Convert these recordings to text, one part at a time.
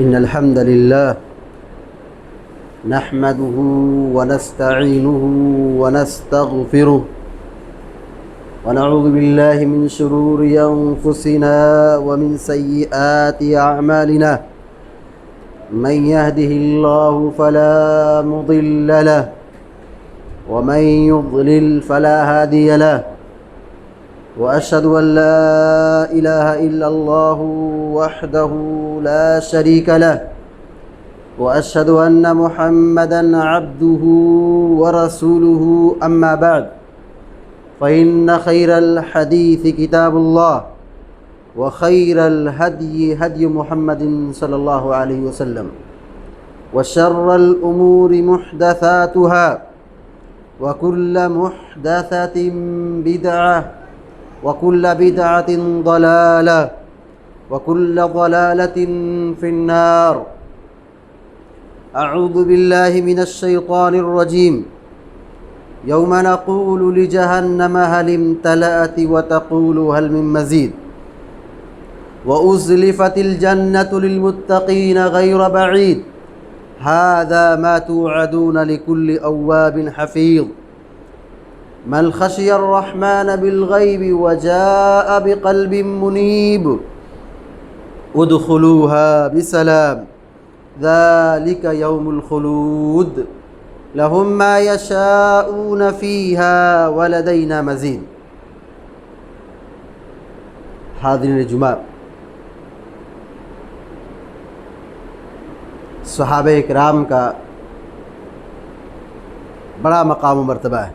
إن الحمد لله نحمده ونستعينه ونستغفره ونعوذ بالله من شرور أنفسنا ومن سيئات أعمالنا من يهده الله فلا مضل له ومن يضلل فلا هادي له وأشهد أن لا إله إلا الله وحده لا شريك له وأشهد أن محمدًا عبده ورسوله أما بعد فإن خير الحديث كتاب الله وخير الهدي هدي محمد صلى الله عليه وسلم وشر الأمور محدثاتها وكل محدثة بدعة وكل بدعة ضلالة وكل ضلالة في النار. أعوذ بالله من الشيطان الرجيم. يوم نقول لجهنم هل امتلأت وتقول هل من مزيد وأزلفت الجنة للمتقين غير بعيد هذا ما توعدون لكل أواب حفيظ من خشي الرحمن بالغيب وجاء بقلب منيب ادخلوها بسلام ذلك يوم الخلود لهم ما يشاءون فيها ولدينا مزيد. حاضرین جمعہ، صحابہ اکرام کا بڑا مقام و مرتبہ ہے.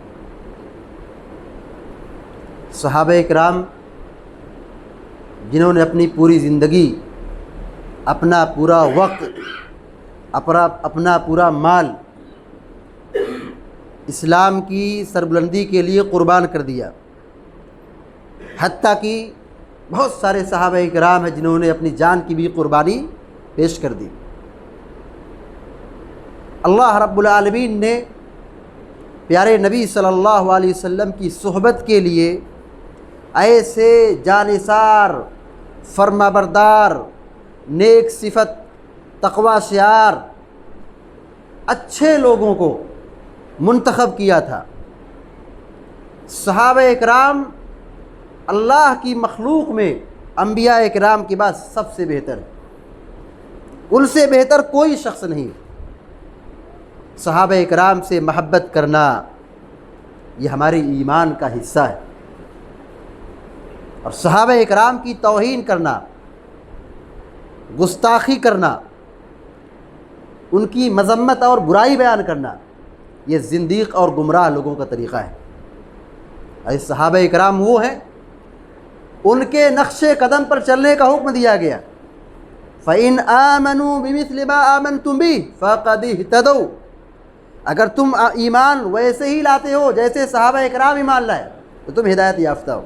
صحابہ اکرام جنہوں نے اپنی پوری زندگی، اپنا پورا وقت، اپنا پورا مال اسلام کی سربلندی کے لیے قربان کر دیا. حتیٰ کہ بہت سارے صحابہ اکرام ہیں جنہوں نے اپنی جان کی بھی قربانی پیش کر دی. اللہ رب العالمین نے پیارے نبی صلی اللہ علیہ وسلم کی صحبت کے لیے ایسے جانثار، فرمانبردار، نیک صفت، تقوی شعار اچھے لوگوں کو منتخب کیا تھا. صحابہ اکرام اللہ کی مخلوق میں انبیاء اکرام کے بعد سب سے بہتر ہے. ان سے بہتر کوئی شخص نہیں. صحابہ اکرام سے محبت کرنا یہ ہمارے ایمان کا حصہ ہے، اور صحابہ اکرام کی توہین کرنا، گستاخی کرنا، ان کی مذمت اور برائی بیان کرنا یہ زندیق اور گمراہ لوگوں کا طریقہ ہے. ایسے صحابہ اکرام وہ ہیں ان کے نقش قدم پر چلنے کا حکم دیا گیا. فَإِنْ آمَنُوا بِمِثْلِ مَا آمَنْتُمْ بِهِ فَقَدِ اهْتَدَوْا. اگر تم ایمان ویسے ہی لاتے ہو جیسے صحابہ اکرام ایمان لائے تو تم ہدایت یافتہ ہو.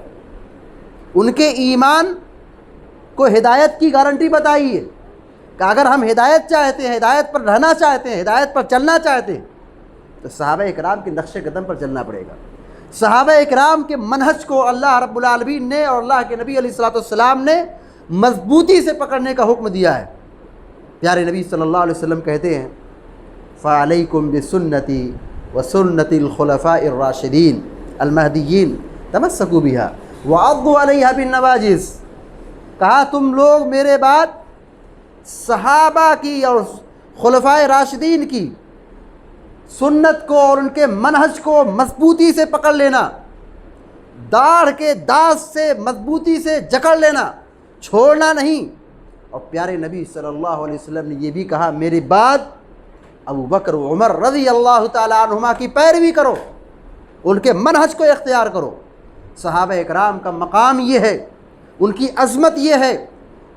ان کے ایمان کو ہدایت کی گارنٹی بتائی ہے کہ اگر ہم ہدایت چاہتے ہیں، ہدایت پر رہنا چاہتے ہیں، ہدایت پر چلنا چاہتے ہیں تو صحابہ اکرام کے نقش قدم پر چلنا پڑے گا. صحابہ اکرام کے منہج کو اللہ رب العالمین نے اور اللہ کے نبی علیہ الصلوۃ والسلام نے مضبوطی سے پکڑنے کا حکم دیا ہے. پیارے نبی صلی اللہ علیہ وسلم کہتے ہیں فَعَلَيْكُمْ بِسُنَّتِي وَسُنَّتِ الْخُلَفَاءِ الرَّاشِدِينَ الْمَهْدِيِّينَ تَمَسَّكُوا بِهَا وَعَضُّوا عَلَيْهَا بِالنَّوَاجِذِ. کہا تم لوگ میرے بعد صحابہ کی اور خلفائے راشدین کی سنت کو اور ان کے منہج کو مضبوطی سے پکڑ لینا، داڑھ کے داس سے مضبوطی سے جکڑ لینا، چھوڑنا نہیں. اور پیارے نبی صلی اللہ علیہ وسلم نے یہ بھی کہا میرے بعد ابو بکر و عمر رضی اللہ تعالی عنہما کی پیروی کرو، ان کے منہج کو اختیار کرو. صحابہ اکرام کا مقام یہ ہے، ان کی عظمت یہ ہے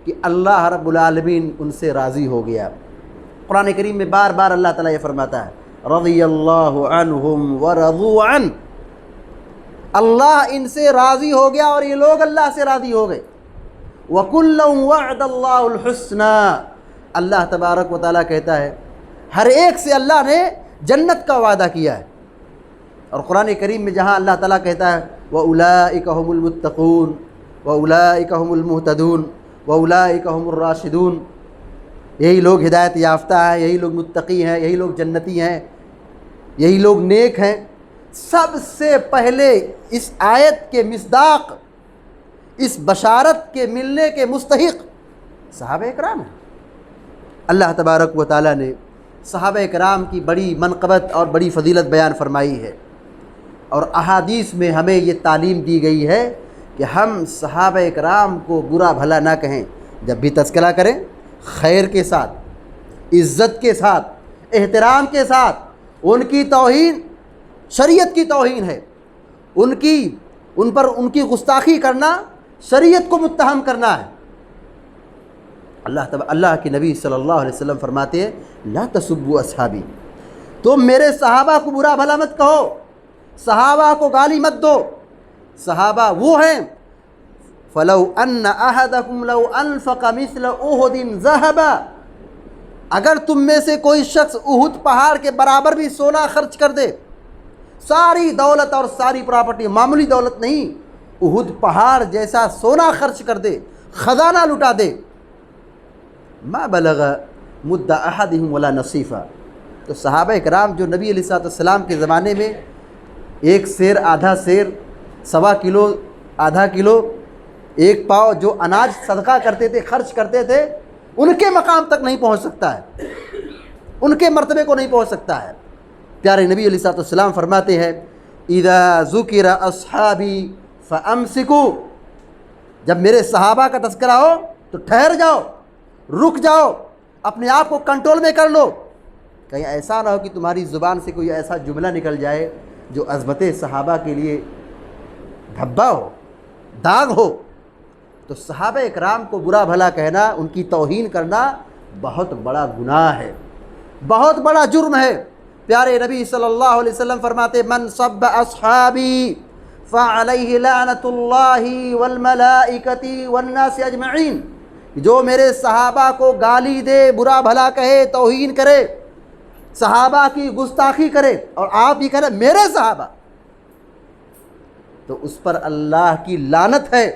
کہ اللہ رب العالمین ان سے راضی ہو گیا. قرآن کریم میں بار بار اللہ تعالیٰ یہ فرماتا ہے رضی اللہ عنہم ورضوا عنہ. اللہ ان سے راضی ہو گیا اور یہ لوگ اللہ سے راضی ہو گئے. وَكُلًّا وَعْدَ اللَّهُ الْحُسْنَى. اللہ تبارک و تعالیٰ کہتا ہے ہر ایک سے اللہ نے جنت کا وعدہ کیا ہے. اور قرآن کریم میں جہاں اللہ تعالیٰ کہتا ہے وَأُولَئِكَ هُمُ الْمُتَّقُونَ وَأُولَئِكَ هُمُ الْمُهْتَدُونَ وَأُولَئِكَ هُمُ الرَّاشِدُونَ، یہی لوگ ہدایت یافتہ ہیں، یہی لوگ متقی ہیں، یہی لوگ جنتی ہیں، یہی لوگ نیک ہیں۔ سب سے پہلے اس آیت کے مصداق، اس بشارت کے ملنے کے مستحق صحابہ کرام ہیں۔ اللہ تبارک و تعالیٰ نے صحابہ کرام کی بڑی منقبت اور بڑی فضیلت بیان فرمائی ہے، اور احادیث میں ہمیں یہ تعلیم دی گئی ہے کہ ہم صحابہ کرام کو برا بھلا نہ کہیں، جب بھی تذکرہ کریں خیر کے ساتھ، عزت کے ساتھ، احترام کے ساتھ۔ ان کی توہین شریعت کی توہین ہے، ان پر ان کی گستاخی کرنا شریعت کو متہم کرنا ہے۔ اللہ کے نبی صلی اللہ علیہ وسلم فرماتے ہیں لا تسبوا اصحابی، تم میرے صحابہ کو برا بھلا مت کہو، صحابہ کو گالی مت دو۔ صحابہ وہ ہیں فلو ان احدکم لو انفق مثل احد ذهبا، اگر تم میں سے کوئی شخص احد پہاڑ کے برابر بھی سونا خرچ کر دے، ساری دولت اور ساری پراپرٹی، معمولی دولت نہیں، احد پہاڑ جیسا سونا خرچ کر دے، خزانہ لٹا دے، ما بلغ مد احدہم ولا نصیفہ۔ تو صحابہ کرام جو نبی علیہ السلام کے زمانے میں ایک سیر، آدھا سیر، 1.25 کلو، آدھا کلو، 1 پاؤ جو اناج صدقہ کرتے تھے، خرچ کرتے تھے، ان کے مقام تک نہیں پہنچ سکتا ہے، ان کے مرتبے کو نہیں پہنچ سکتا ہے۔ پیارے نبی علیہ السلام فرماتے ہیں اذا ذکر اصحابی فامسکوا، جب میرے صحابہ کا تذکرہ ہو تو ٹھہر جاؤ، رک جاؤ، اپنے آپ کو کنٹرول میں کر لو۔ کہیں ایسا نہ ہو کہ تمہاری زبان سے کوئی ایسا جملہ نکل جائے جو عظمت صحابہ کے لیے دھبا ہو، داغ ہو۔ تو صحابہ اکرام کو برا بھلا کہنا، ان کی توہین کرنا بہت بڑا گناہ ہے، بہت بڑا جرم ہے۔ پیارے نبی صلی اللہ علیہ وسلم فرماتے من سب اصحابی فعلیہ لعنت اللہ والملائکۃ والناس اجمعین، جو میرے صحابہ کو گالی دے، برا بھلا کہے، توہین کرے، صحابہ کی گستاخی کرے، اور آپ بھی کہہ رہے میرے صحابہ، تو اس پر اللہ کی لعنت ہے،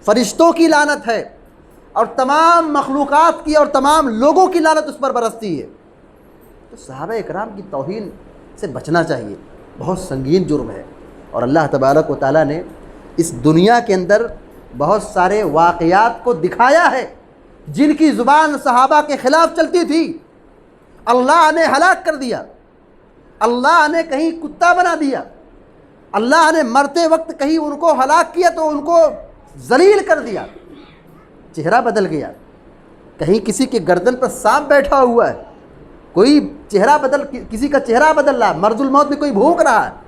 فرشتوں کی لعنت ہے، اور تمام مخلوقات کی اور تمام لوگوں کی لعنت اس پر برستی ہے۔ تو صحابہ اکرام کی توہین سے بچنا چاہیے، بہت سنگین جرم ہے۔ اور اللہ تبارک و تعالیٰ نے اس دنیا کے اندر بہت سارے واقعات کو دکھایا ہے جن کی زبان صحابہ کے خلاف چلتی تھی، اللہ نے ہلاک کر دیا، اللہ نے کہیں کتا بنا دیا، اللہ نے مرتے وقت کہیں ان کو ہلاک کیا تو ان کو ذلیل کر دیا، چہرہ بدل گیا، کہیں کسی کے گردن پر سانپ بیٹھا ہوا ہے، کوئی چہرہ بدل، کسی کا چہرہ بدل رہا، مرض الموت میں کوئی بھونک رہا ہے۔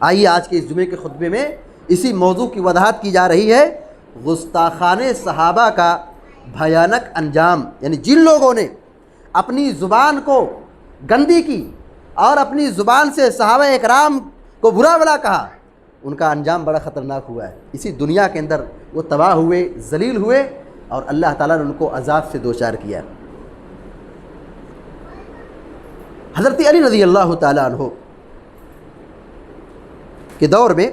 آئیے آج کے اس جمعے کے خطبے میں اسی موضوع کی وضاحت کی جا رہی ہے، گستاخان صحابہ کا بھیانک انجام، یعنی جن لوگوں نے اپنی زبان کو گندی کی اور اپنی زبان سے صحابہ اکرام کو برا بھلا کہا، ان کا انجام بڑا خطرناک ہوا ہے۔ اسی دنیا کے اندر وہ تباہ ہوئے، ذلیل ہوئے، اور اللہ تعالیٰ نے ان کو عذاب سے دوچار کیا۔ حضرت علی رضی اللہ تعالیٰ عنہ کے دور میں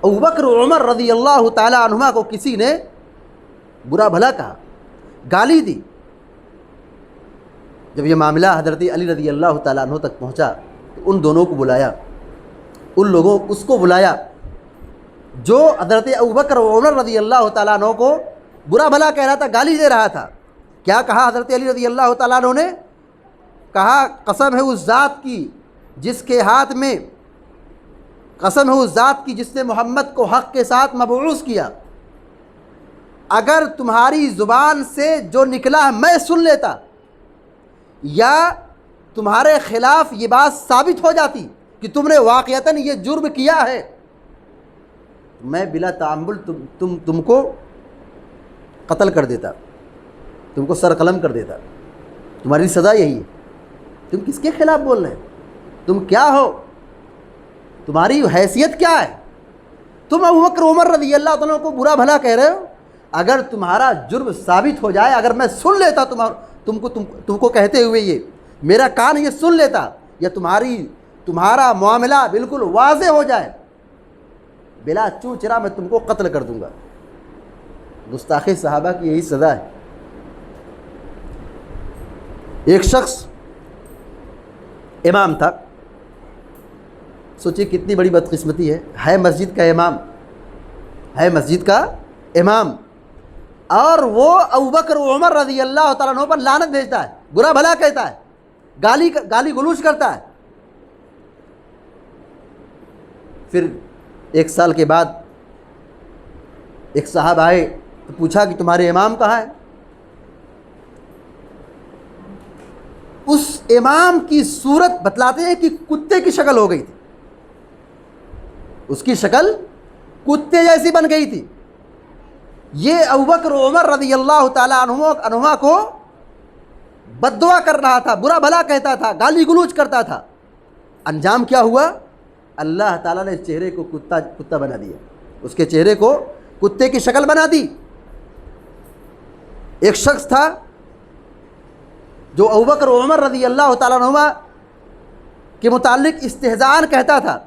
ابوبکر و عمر رضی اللہ تعالیٰ عنہما کو کسی نے برا بھلا کہا، گالی دی۔ جب یہ معاملہ حضرت علی رضی اللہ تعالیٰ عنہ تک پہنچا تو ان دونوں کو بلایا، اس کو بلایا جو حضرت ابوبکر و عمر رضی اللہ تعالیٰ عنہ کو برا بھلا کہہ رہا تھا، گالی دے رہا تھا۔ کیا کہا حضرت علی رضی اللہ تعالیٰ عنہ نے؟ کہا قسم ہے اس ذات کی جس کے ہاتھ میں، قسم ہے اس ذات کی جس نے محمد کو حق کے ساتھ مبعوث کیا، اگر تمہاری زبان سے جو نکلا میں سن لیتا یا تمہارے خلاف یہ بات ثابت ہو جاتی کہ تم نے واقعتاً یہ جرم کیا ہے، میں بلا تعمل تم کو قتل کر دیتا، تم کو سر قلم کر دیتا۔ تمہاری سزا یہی ہے۔ تم کس کے خلاف بول رہے ہیں؟ تم کیا ہو؟ تمہاری حیثیت کیا ہے؟ تم ابوبکر عمر رضی اللہ تعالیٰ کو برا بھلا کہہ رہے ہو؟ اگر تمہارا جرم ثابت ہو جائے، اگر میں سن لیتا تم کو کہتے ہوئے، یہ میرا کان یہ سن لیتا، یا تمہارا معاملہ بالکل واضح ہو جائے، بلا چوں چرا میں تم کو قتل کر دوں گا۔ گستاخی صحابہ کی یہی سزا ہے۔ ایک شخص امام تھا، سوچیے کتنی بڑی بدقسمتی ہے مسجد کا امام، ہے مسجد کا امام، اور وہ ابوبکر و عمر رضی اللہ تعالیٰ عنہ پر لعنت بھیجتا ہے، برا بھلا کہتا ہے، گالی گلوچ کرتا ہے۔ پھر ایک سال کے بعد ایک صاحب آئے تو پوچھا کہ تمہارے امام کہاں ہے؟ اس امام کی صورت بتلاتے ہیں کہ کتے کی شکل ہو گئی تھی، اس کی شکل کتے جیسی بن گئی تھی۔ یہ ابوبکر و عمر رضی اللہ تعالیٰ عنہما کو بد دعا کر رہا تھا، برا بھلا کہتا تھا، گالی گلوچ کرتا تھا۔ انجام کیا ہوا؟ اللہ تعالیٰ نے چہرے کو کتا بنا دیا، اس کے چہرے کو کتے کی شکل بنا دی۔ ایک شخص تھا جو ابوبکر و عمر رضی اللہ تعالیٰ عنہما کے متعلق استہزاء کہتا تھا،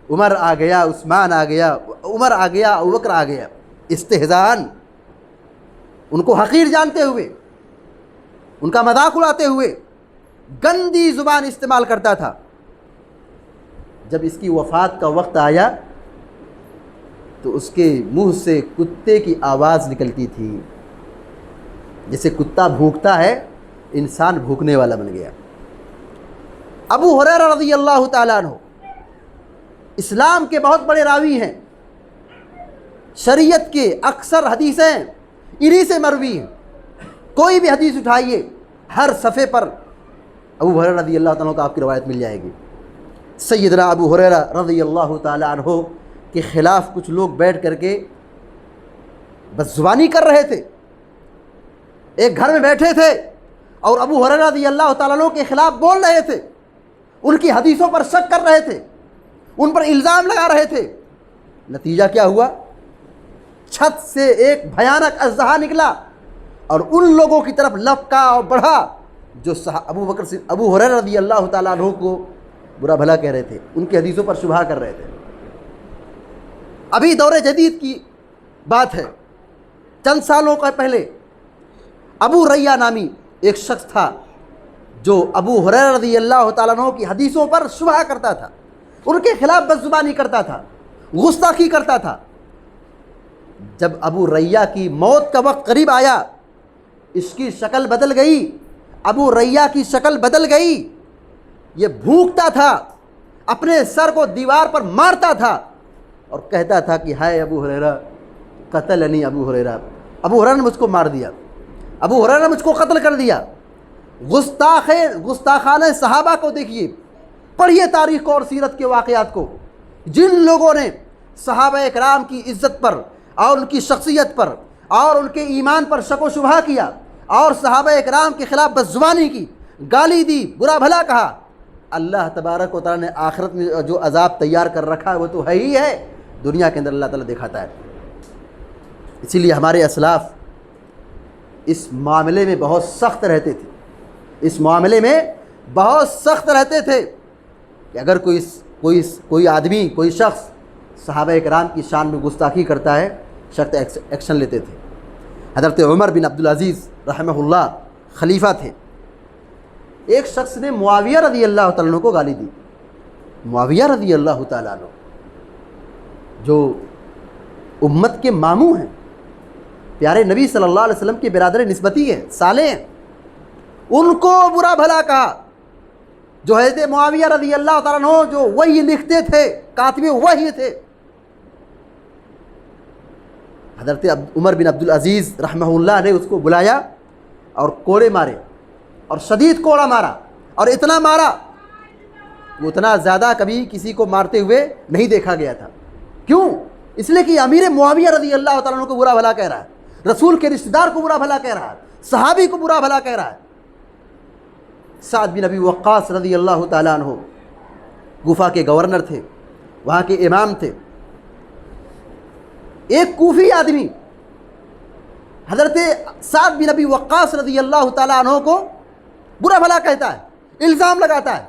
عمر آ گیا، عثمان آ گیا، عمر آ گیا، ابوبکر آ گیا، استہزاء، ان کو حقیر جانتے ہوئے، ان کا مذاق اڑاتے ہوئے گندی زبان استعمال کرتا تھا۔ جب اس کی وفات کا وقت آیا تو اس کے منہ سے کتے کی آواز نکلتی تھی، جیسے کتا بھونکتا ہے، انسان بھونکنے والا بن گیا۔ ابو ہریرہ رضی اللہ تعالیٰ عنہ اسلام کے بہت بڑے راوی ہیں، شریعت کے اکثر حدیثیں انہی سے مروی ہیں، کوئی بھی حدیث اٹھائیے ہر صفحے پر ابو ہریرہ رضی اللہ تعالیٰ عنہ کا آپ کی روایت مل جائے گی۔ سیدنا ابو ہریرہ رضی اللہ تعالیٰ عنہ کے خلاف کچھ لوگ بیٹھ کر کے بد زبانی کر رہے تھے، ایک گھر میں بیٹھے تھے اور ابو ہریرہ رضی اللہ تعالیٰ عنہ کے خلاف بول رہے تھے، ان کی حدیثوں پر شک کر رہے تھے، ان پر الزام لگا رہے تھے۔ نتیجہ کیا ہوا؟ چھت سے ایک بھیانک اژدہا نکلا اور ان لوگوں کی طرف لپکا اور بڑھا جو ابو ہریرہ رضی اللہ تعالیٰ عنہ کو برا بھلا کہہ رہے تھے، ان کی حدیثوں پر شبہہ کر رہے تھے۔ ابھی دور جدید کی بات ہے، چند سالوں کا پہلے ابو ریہ نامی ایک شخص تھا جو ابو ہریرہ رضی اللہ تعالیٰ عنہ کی حدیثوں پر شبہہ کرتا تھا، ان کے خلاف بدزبانی کرتا تھا، گستاخی کرتا تھا۔ جب ابو ریہ کی موت کا وقت قریب آیا، اس کی شکل بدل گئی، ابو ریہ کی شکل بدل گئی، یہ بھونکتا تھا، اپنے سر کو دیوار پر مارتا تھا اور کہتا تھا کہ ہائے ابو ہریرہ، قتلنی ابو ہریرہ، ابو ہریرہ نے مجھ کو مار دیا، ابو ہریرہ نے مجھ کو قتل کر دیا۔ گستاخانہ صحابہ کو دیکھیے، پڑھیے تاریخ کو اور سیرت کے واقعات کو، جن لوگوں نے صحابہ اکرام کی عزت پر اور ان کی شخصیت پر اور ان کے ایمان پر شک و شبہ کیا اور صحابہ اکرام کے خلاف بدزبانی کی، گالی دی، برا بھلا کہا، اللہ تبارک و تعالیٰ نے آخرت میں جو عذاب تیار کر رکھا ہے وہ تو ہے ہی ہے، دنیا کے اندر اللہ تعالیٰ دکھاتا ہے۔ اسی لیے ہمارے اسلاف اس معاملے میں بہت سخت رہتے تھے، اس معاملے میں بہت سخت رہتے تھے کہ اگر کوئی آدمی، کوئی شخص صحابہ کرام کی شان میں گستاخی کرتا ہے، سخت ایکشن لیتے تھے۔ حضرت عمر بن عبدالعزیز رحمہ اللہ خلیفہ تھے، ایک شخص نے معاویہ رضی اللہ تعالیٰ عنہ کو گالی دی۔ معاویہ رضی اللہ تعالیٰ عنہ جو امت کے ماموں ہیں، پیارے نبی صلی اللہ علیہ وسلم کے برادر نسبتی ہیں، سالے ہیں، ان کو برا بھلا کہا۔ جو حضرت معاویہ رضی اللہ تعالیٰ عنہ جو وحی لکھتے تھے، کاتب وحی تھے، حضرت عمر بن عبدالعزیز رحمہ اللہ نے اس کو بلایا اور کوڑے مارے، اور شدید کوڑا مارا، اور اتنا مارا وہ اتنا زیادہ کبھی کسی کو مارتے ہوئے نہیں دیکھا گیا تھا۔ کیوں؟ اس لیے کہ امیر معاویہ رضی اللہ تعالیٰ عنہ کو برا بھلا کہہ رہا ہے، رسول کے رشتہ دار کو برا بھلا کہہ رہا ہے، صحابی کو برا بھلا کہہ رہا ہے۔ سعد بن ابی وقاص رضی اللہ تعالیٰ عنہ کوفہ کے گورنر تھے، وہاں کے امام تھے۔ ایک کوفی آدمی حضرت سعد بن ابی وقاص رضی اللہ تعالیٰ عنہ کو برا بھلا کہتا ہے، الزام لگاتا ہے،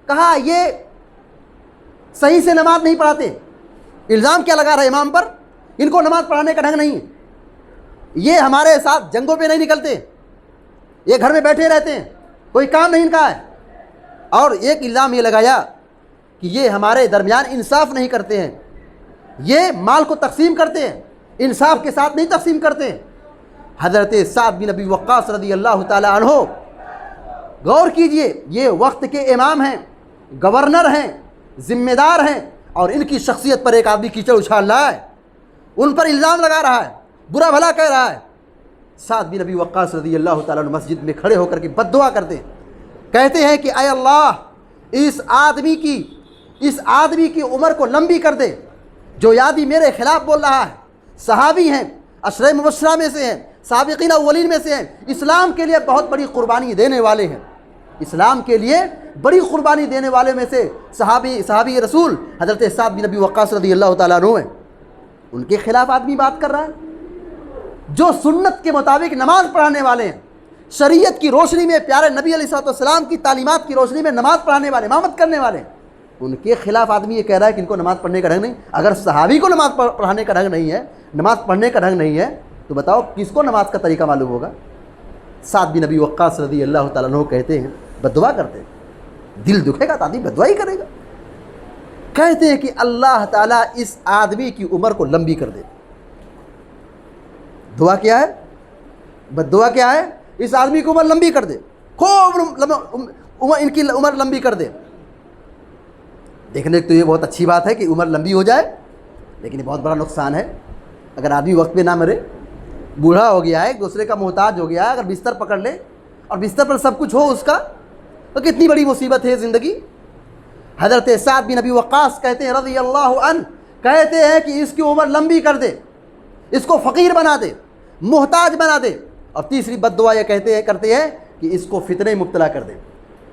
کہا یہ صحیح سے نماز نہیں پڑھاتے۔ الزام کیا لگا رہا ہے امام پر؟ ان کو نماز پڑھانے کا ڈھنگ نہیں ہے۔ یہ ہمارے ساتھ جنگوں پہ نہیں نکلتے، یہ گھر میں بیٹھے رہتے ہیں، کوئی کام نہیں ان کا ہے۔ اور ایک الزام یہ لگایا کہ یہ ہمارے درمیان انصاف نہیں کرتے ہیں، یہ مال کو تقسیم کرتے ہیں، انصاف کے ساتھ نہیں تقسیم کرتے ہیں۔ حضرت سعد بن ابی وقاص رضی اللہ تعالی عنہ، غور کیجئے، یہ وقت کے امام ہیں، گورنر ہیں، ذمہ دار ہیں، اور ان کی شخصیت پر ایک آدمی کیچڑ اچھال رہا ہے، ان پر الزام لگا رہا ہے، برا بھلا کہہ رہا ہے۔ سعد بن ابی وقاص رضی اللہ تعالیٰ عنہ مسجد میں کھڑے ہو کر کے بد دعا کرتے ہیں، کہتے ہیں کہ اے اللہ، اس آدمی کی عمر کو لمبی کر دے، جو آدمی میرے خلاف بول رہا ہے۔ صحابی ہیں، عشرہ مبشرہ میں سے ہیں، سابقین اولین میں سے ہیں، اسلام کے لیے بہت بڑی قربانی دینے والے ہیں، اسلام کے لیے بڑی قربانی دینے والے میں سے صحابی رسول حضرت سعد بن ابی وقاص رضی اللہ تعالیٰ عنہ ہیں۔ ان کے خلاف آدمی بات کر رہا ہے، جو سنت کے مطابق نماز پڑھانے والے ہیں، شریعت کی روشنی میں، پیارے نبی علیہ السلام کی تعلیمات کی روشنی میں نماز پڑھانے والے، امامت کرنے والے ہیں، ان کے خلاف آدمی یہ کہہ رہا ہے کہ ان کو نماز پڑھنے کا ڈھنگ نہیں۔ اگر صحابی کو نماز پڑھانے کا ڈھنگ نہیں ہے، نماز پڑھنے کا ڈھنگ نہیں ہے، تو بتاؤ کس کو نماز کا طریقہ معلوم ہوگا؟ سعد بن ابی وقاص رضی اللہ تعالیٰ عنہ کہتے ہیں، بد دعا کرتے ہیں، دل دکھے گا تو آدمی بد دعا ہی کرے گا، کہتے ہیں کہ اللہ تعالیٰ اس آدمی کی عمر کو لمبی کر دے۔ دعا کیا ہے؟ بد دعا کیا ہے؟ اس آدمی کی عمر لمبی کر دے، خوب ان کی عمر لمبی کر دے۔ دیکھنے تو یہ بہت اچھی بات ہے کہ عمر لمبی ہو جائے، لیکن یہ بہت بڑا نقصان ہے۔ اگر آدمی وقت پہ نہ مرے، بوڑھا ہو گیا ہے، ایک دوسرے کا محتاج ہو گیا ہے، اگر بستر پکڑ لے اور بستر پر سب کچھ ہو اس کا، تو کتنی بڑی مصیبت ہے زندگی۔ حضرت سعد بن ابی وقاص کہتے ہیں رضی اللہ عنہ، کہتے ہیں کہ اس کی عمر لمبی کر دے، اس کو فقیر بنا دے، محتاج بنا دے، اور تیسری بد دعا یہ کرتے ہیں کہ اس کو فتنے مبتلا کر دے۔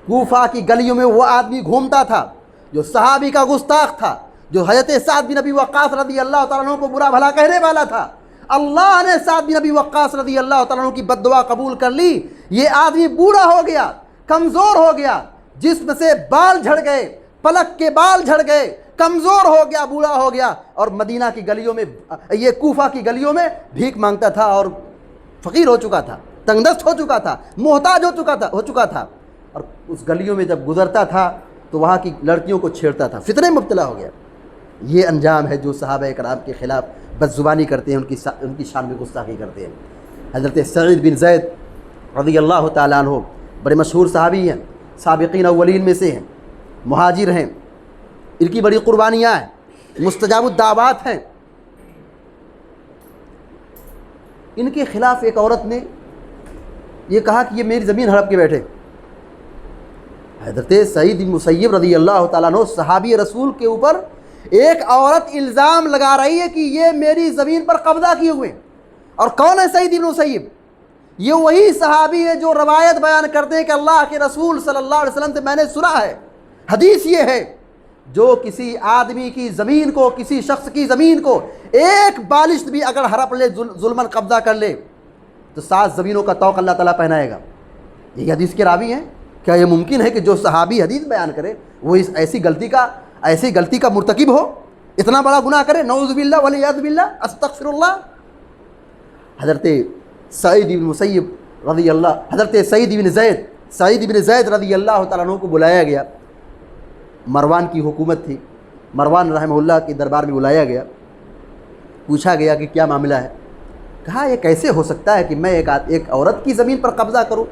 کوفہ کی گلیوں میں وہ آدمی گھومتا تھا جو صحابی کا گستاخ تھا، جو حضرت سعد بن ابی وقاص رضی اللہ تعالیٰ عنہ کو برا بھلا کہنے والا تھا۔ اللہ نے سعد بن ابی وقاص رضی اللہ تعالیٰ عنہ کی بد دعا قبول کر لی۔ یہ آدمی بوڑھا ہو گیا، کمزور ہو گیا، جسم سے بال جھڑ گئے، پلک کے بال جھڑ گئے، کمزور ہو گیا، بوڑھا ہو گیا، اور مدینہ کی گلیوں میں، یہ کوفہ کی گلیوں میں بھیک مانگتا تھا، اور فقیر ہو چکا تھا، تنگ دست ہو چکا تھا، محتاج ہو چکا تھا، اور اس گلیوں میں جب گزرتا تھا تو وہاں کی لڑکیوں کو چھیڑتا تھا، فتنے میں مبتلا ہو گیا۔ یہ انجام ہے جو صحابہ کرام کے خلاف بد زبانی کرتے ہیں، ان کی شان میں گستاخی کرتے ہیں۔ حضرت سعید بن زید رضی اللہ تعالیٰ عنہ بڑے مشہور صحابی ہیں، سابقین اولین میں سے ہیں، مہاجر ہیں، ان کی بڑی قربانیاں ہیں، مستجاب الدعوات ہیں۔ ان کے خلاف ایک عورت نے یہ کہا کہ یہ میری زمین ہڑپ کے بیٹھے۔ حضرت سعید بن مسیب رضی اللہ تعالیٰ عنہ صحابی رسول کے اوپر ایک عورت الزام لگا رہی ہے کہ یہ میری زمین پر قبضہ کیے ہوئے۔ اور کون ہے سعید بن مسیب؟ یہ وہی صحابی ہے جو روایت بیان کرتے ہیں کہ اللہ کے رسول صلی اللہ علیہ وسلم سے میں نے سنا ہے، حدیث یہ ہے، جو کسی آدمی کی زمین کو، کسی شخص کی زمین کو ایک بالشت بھی اگر ہڑپ لے، ظلماً قبضہ کر لے، تو 7 زمینوں کا طوق اللہ تعالیٰ پہنائے گا۔ یہ حدیث کے راوی ہیں۔ کیا یہ ممکن ہے کہ جو صحابی حدیث بیان کرے وہ اس ایسی غلطی کا مرتکب ہو، اتنا بڑا گناہ کرے؟ نعوذ باللہ والعیاذ باللہ، استغفر اللہ۔ حضرت سعید بن زید رضی اللہ تعالیٰ عنہ کو بلایا گیا۔ مروان کی حکومت تھی، مروان رحمہ اللہ کے دربار میں بلایا گیا، پوچھا گیا کہ کیا معاملہ ہے؟ کہا یہ کیسے ہو سکتا ہے کہ میں ایک عورت کی زمین پر قبضہ کروں،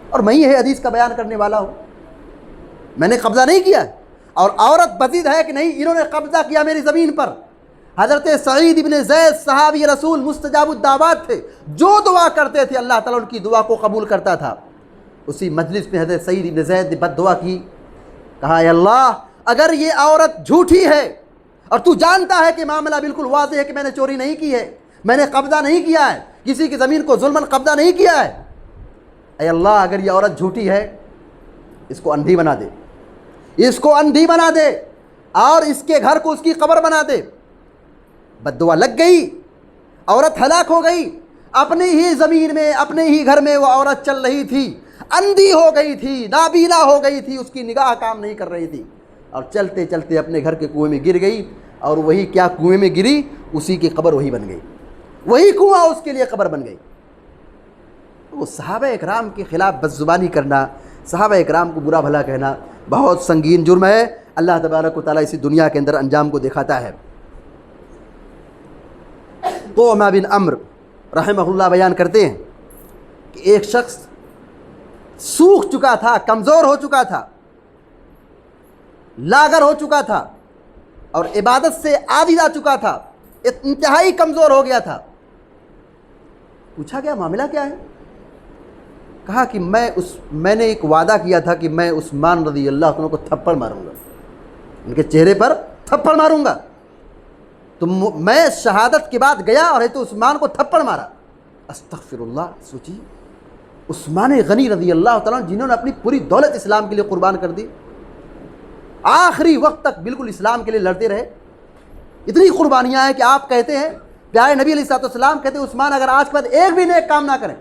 اور میں یہ حدیث کا بیان کرنے والا ہوں، میں نے قبضہ نہیں کیا، اور عورت مزید ہے کہ نہیں انہوں نے قبضہ کیا میری زمین پر۔ حضرت سعید بن زید صحابی رسول مستجاب الدعوات تھے، جو دعا کرتے تھے اللہ تعالیٰ ان کی دعا کو قبول کرتا تھا۔ اسی مجلس میں حضرت سعید بن زید نے بد دعا کی، کہا اے اللہ، اگر یہ عورت جھوٹی ہے اور تو جانتا ہے کہ معاملہ بالکل واضح ہے کہ میں نے چوری نہیں کی ہے، میں نے قبضہ نہیں کیا ہے، کسی کی زمین کو ظلماً قبضہ نہیں کیا ہے، اے اللہ اگر یہ عورت جھوٹی ہے، اس کو اندھی بنا دے، اس کو اندھی بنا دے، اور اس کے گھر کو اس کی قبر بنا دے۔ بد دعا لگ گئی، عورت ہلاک ہو گئی، اپنی ہی زمین میں، اپنے ہی گھر میں وہ عورت چل رہی تھی، اندھی ہو گئی تھی، نابینا ہو گئی تھی، اس کی نگاہ کام نہیں کر رہی تھی، اور چلتے چلتے اپنے گھر کے کنویں میں گر گئی، اور وہی کیا کنویں میں گری، اسی کی قبر وہی بن گئی، وہی کنواں اس کے لیے قبر بن گئی۔ وہ صحابہ اکرام کے خلاف بدزبانی کرنا، صحابہ اکرام کو برا بھلا کہنا بہت سنگین جرم ہے۔ اللہ تبارک و تعالیٰ اسی دنیا کے اندر انجام کو دکھاتا ہے۔ طعمہ بن عمرو رحمہ اللہ بیان کرتے ہیں کہ ایک شخص سوکھ چکا تھا، کمزور ہو چکا تھا، لاغر ہو چکا تھا اور عبادت سے عاجز آ چکا تھا، انتہائی کمزور ہو گیا تھا۔ پوچھا گیا معاملہ کیا ہے؟ کہا کہ میں نے ایک وعدہ کیا تھا کہ میں عثمان رضی اللہ عنہ کو تھپڑ ماروں گا، ان کے چہرے پر تھپڑ ماروں گا۔ تو میں شہادت کے بعد گیا اور تو عثمان کو تھپڑ مارا۔ استغفر اللہ، سوچیے عثمان غنی رضی اللہ تعالیٰ عنہ جنہوں نے اپنی پوری دولت اسلام کے لیے قربان کر دی، آخری وقت تک بالکل اسلام کے لیے لڑتے رہے، اتنی قربانیاں ہیں کہ آپ کہتے ہیں، پیارے نبی علیہ الصلوۃ والسلام کہتے ہیں عثمان اگر آج کے بعد ایک بھی نیک کام نہ کریں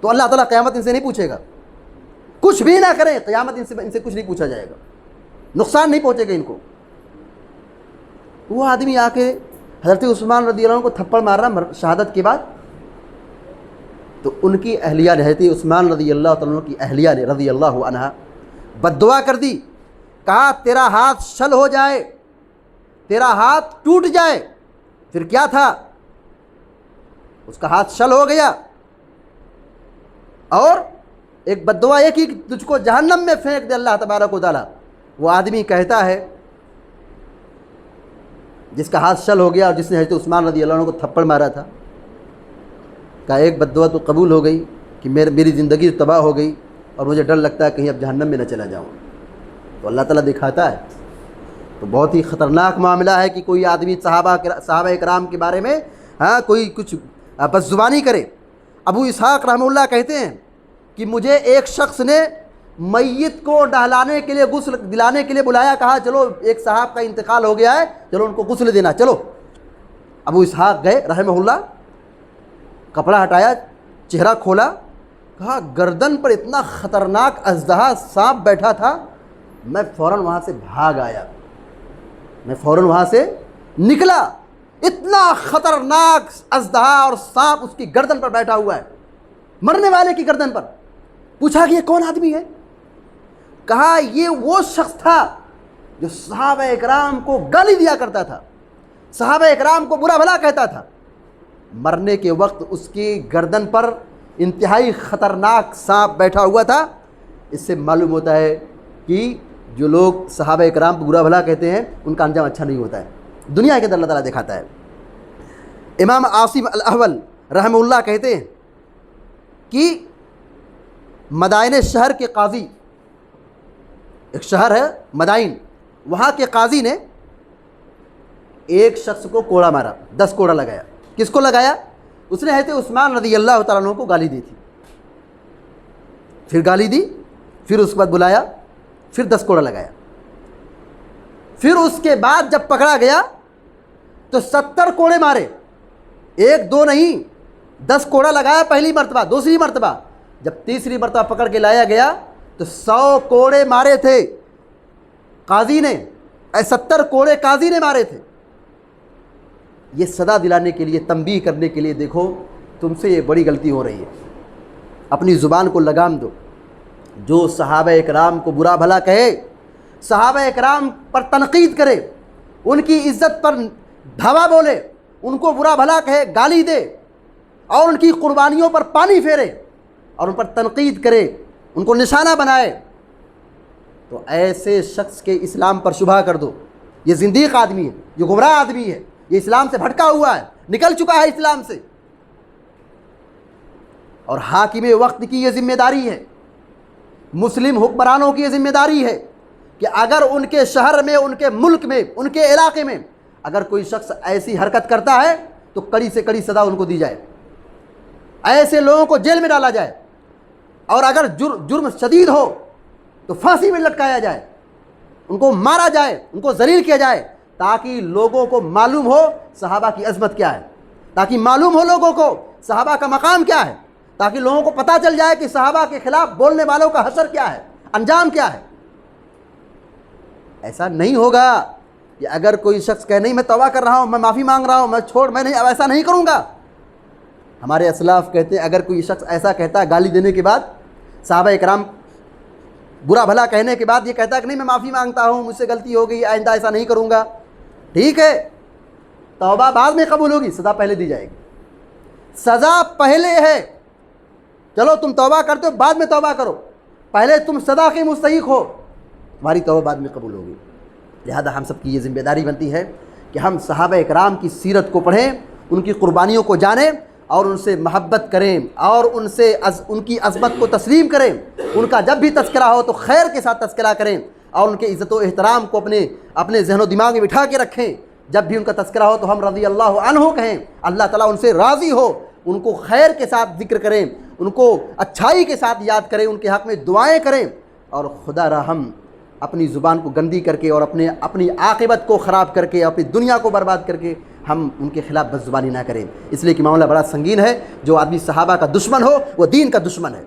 تو اللہ تعالیٰ قیامت ان سے نہیں پوچھے گا، کچھ بھی نہ کریں قیامت ان سے کچھ نہیں پوچھا جائے گا، نقصان نہیں پہنچے گا ان کو۔ وہ آدمی آ کے حضرت عثمان رضی اللہ عنہ کو تھپڑ مار رہا شہادت کے بعد، تو ان کی اہلیہ نے، حضرت عثمان رضی اللہ تعالیٰ عنہ کی اہلیہ نے رضی اللہ عنہا بد دعا کر دی، کہا تیرا ہاتھ شل ہو جائے، تیرا ہاتھ ٹوٹ جائے۔ پھر کیا تھا؟ اس کا ہاتھ شل ہو گیا اور ایک بد دعا یہ کی کہ تجھ کو جہنم میں پھینک دے اللہ تبارک و تعالیٰ۔ وہ آدمی کہتا ہے جس کا ہاتھ شل ہو گیا اور جس نے حضرت عثمان رضی اللہ عنہ کو تھپڑ مارا تھا، کہا ایک بد دعا تو قبول ہو گئی کہ میری زندگی تباہ ہو گئی اور مجھے ڈر لگتا ہے کہیں اب جہنم میں نہ چلا جاؤں۔ تو اللہ تعالیٰ دکھاتا ہے۔ تو بہت ہی خطرناک معاملہ ہے کہ کوئی آدمی صحابہ اکرام کے بارے میں کوئی کچھ بدزبانی کرے۔ ابو اسحاق رحمہ اللہ کہتے ہیں کہ مجھے ایک شخص نے میت کو نہلانے کے لیے، غسل دلانے کے لیے بلایا، کہا چلو ایک صاحب کا انتقال ہو گیا ہے، چلو ان کو غسل دینا چلو۔ ابو اسحاق گئے رحمہ اللہ، کپڑا ہٹایا، چہرہ کھولا، کہا گردن پر اتنا خطرناک اژدہا سانپ بیٹھا تھا، میں فوراً وہاں سے بھاگ آیا، میں فوراً وہاں سے نکلا، اتنا خطرناک اژدہا اور سانپ اس کی گردن پر بیٹھا ہوا ہے، مرنے والے کی گردن پر۔ پوچھا کہ یہ کون آدمی ہے؟ کہا یہ وہ شخص تھا جو صحابہ اکرام کو گالی دیا کرتا تھا، صحابہ اکرام کو برا بھلا کہتا تھا۔ مرنے کے وقت اس کی گردن پر انتہائی خطرناک سانپ بیٹھا ہوا تھا۔ اس سے معلوم ہوتا ہے کہ جو لوگ صحابہ اکرام کو برا بھلا کہتے ہیں ان کا انجام اچھا نہیں ہوتا ہے، دنیا کے اندر اللہ تعالیٰ دکھاتا ہے۔ امام عاصم الاحول رحمہ اللہ کہتے ہیں کہ مدائن شہر کے قاضی، ایک شہر ہے مدائن، وہاں کے قاضی نے ایک شخص کو کوڑا مارا، 10 کوڑا لگایا۔ کس کو لگایا؟ اس نے حضرت عثمان رضی اللہ تعالیٰ عنہ کو گالی دی تھی، پھر گالی دی، پھر اس کے بعد بلایا، پھر 10 کوڑا لگایا۔ پھر اس کے بعد جب پکڑا گیا تو 70 کوڑے مارے، 1 2 نہیں، 10 کوڑا لگایا پہلی مرتبہ، دوسری مرتبہ، جب تیسری مرتبہ پکڑ کے لایا گیا تو 100 کوڑے مارے تھے قاضی نے، 70 کوڑے قاضی نے مارے تھے۔ یہ سزا دلانے کے لیے، تنبیہ کرنے کے لیے، دیکھو تم سے یہ بڑی غلطی ہو رہی ہے، اپنی زبان کو لگام دو۔ جو صحابہ اکرام کو برا بھلا کہے، صحابہ اکرام پر تنقید کرے، ان کی عزت پر دھاوا بولے، ان کو برا بھلا کہے، گالی دے اور ان کی قربانیوں پر پانی پھیرے اور ان پر تنقید کرے، ان کو نشانہ بنائے، تو ایسے شخص کے اسلام پر شبہ کر دو، یہ زندیق آدمی ہے، یہ گمراہ آدمی ہے، یہ اسلام سے بھٹکا ہوا ہے، نکل چکا ہے اسلام سے۔ اور حاکم وقت کی یہ ذمہ داری ہے، مسلم حکمرانوں کی یہ ذمہ داری ہے کہ اگر ان کے شہر میں، ان کے ملک میں، ان کے علاقے میں اگر کوئی شخص ایسی حرکت کرتا ہے تو کڑی سے کڑی سزا ان کو دی جائے، ایسے لوگوں کو جیل میں ڈالا جائے، اور اگر جرم شدید ہو تو پھانسی میں لٹکایا جائے، ان کو مارا جائے، ان کو ذلیل کیا جائے، تاکہ لوگوں کو معلوم ہو صحابہ کی عظمت کیا ہے، تاکہ معلوم ہو لوگوں کو صحابہ کا مقام کیا ہے، تاکہ لوگوں کو پتہ چل جائے کہ صحابہ کے خلاف بولنے والوں کا حشر کیا ہے، انجام کیا ہے۔ ایسا نہیں ہوگا، کہ اگر کوئی شخص کہے نہیں میں توبہ کر رہا ہوں، میں معافی مانگ رہا ہوں، میں نہیں اب ایسا نہیں کروں گا، ہمارے اسلاف کہتے ہیں اگر کوئی شخص ایسا کہتا ہے گالی دینے کے بعد، صحابہ اکرام برا بھلا کہنے کے بعد یہ کہتا ہے کہ نہیں میں معافی مانگتا ہوں، مجھ سے غلطی ہو گئی، آئندہ ایسا نہیں کروں گا، ٹھیک ہے، توبہ بعد میں قبول ہوگی، سزا پہلے دی جائے گی، سزا پہلے ہے، چلو تم توبہ کرتے ہو بعد میں توبہ کرو، پہلے تم سزا کے مستحق ہو، تمہاری توبہ بعد میں قبول ہوگی۔ لہذا ہم سب کی یہ ذمہ داری بنتی ہے کہ ہم صحابہ اکرام کی سیرت کو پڑھیں، ان کی قربانیوں کو جانیں اور ان سے محبت کریں اور ان کی عظمت کو تسلیم کریں، ان کا جب بھی تذکرہ ہو تو خیر کے ساتھ تذکرہ کریں اور ان کے عزت و احترام کو اپنے ذہن و دماغ میں بٹھا کے رکھیں، جب بھی ان کا تذکرہ ہو تو ہم رضی اللہ عنہ کہیں، اللہ تعالیٰ ان سے راضی ہو، ان کو خیر کے ساتھ ذکر کریں، ان کو اچھائی کے ساتھ یاد کریں، ان کے حق میں دعائیں کریں، اور خدا را ہم اپنی زبان کو گندی کر کے اور اپنی عاقبت کو خراب کر کے، اپنی دنیا کو برباد کر کے ہم ان کے خلاف بد زبانی نہ کریں، اس لیے کہ معاملہ بڑا سنگین ہے، جو آدمی صحابہ کا دشمن ہو وہ دین کا دشمن ہے۔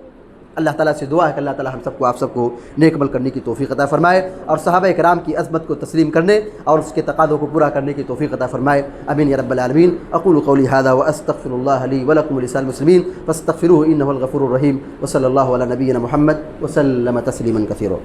اللہ تعالیٰ سے دعا ہے کہ اللہ تعالیٰ ہم سب کو، آپ سب کو نیک عمل کرنے کی توفیق عطا فرمائے اور صحابہ کرام کی عظمت کو تسلیم کرنے اور اس کے تقاضوں کو پورا کرنے کی توفیق عطا فرمائے، آمین یا رب العالمین۔ اقول قولی ھذا واستغفر اللہ لی ولکم ولسائر المسلمین فاستغفروہ انہ الغفور الرحیم، وصلی اللہ علی نبینا محمد وسلم تسلیما کثیرا۔